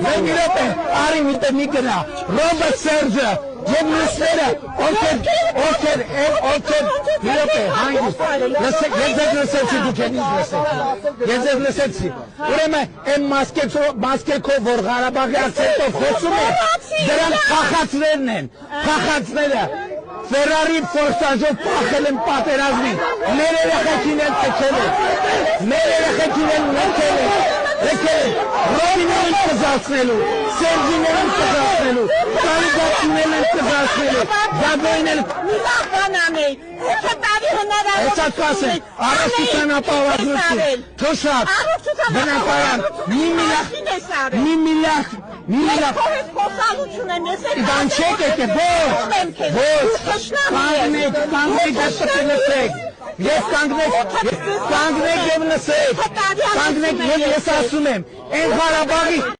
Մենք իրոք է, արի միտը մի գնա, Ռոբերտ Սերջը, եւ մյուսները, ովքեր, իրոք է, հանգիստ, լսեք, ես ձեզ լսեցի, դուք են ինձ լսեցի, ես ձեզ լսեցի, ուրեմն, այն մասկեքով, որ Ղարաբաղի ակցենտով խոսում է, դրանք փախածներն են, փախածները, Ֆերարի ֆորսաժով փախել են պատերազմին, մեր երեխեքին են տքել են, մեր երեխեքին են նետել են, Ռոբիներին կզացնելու, Սերժիներին կզացնելու, Կարիգացիներին են կզացնելու, Դագոյին մի լավ բան անել, հեքե տարի հնարավոր Հեսա կասեն, առողջության ապահովագրություն, թոշակ, բնակարան, մի միլիարդ Դան չեք եկե, ոչ, կանգնեք լսեք, ես կանգնեք և լսեք, կանգնեք և ես ասում եմ, են Ղարաբաղի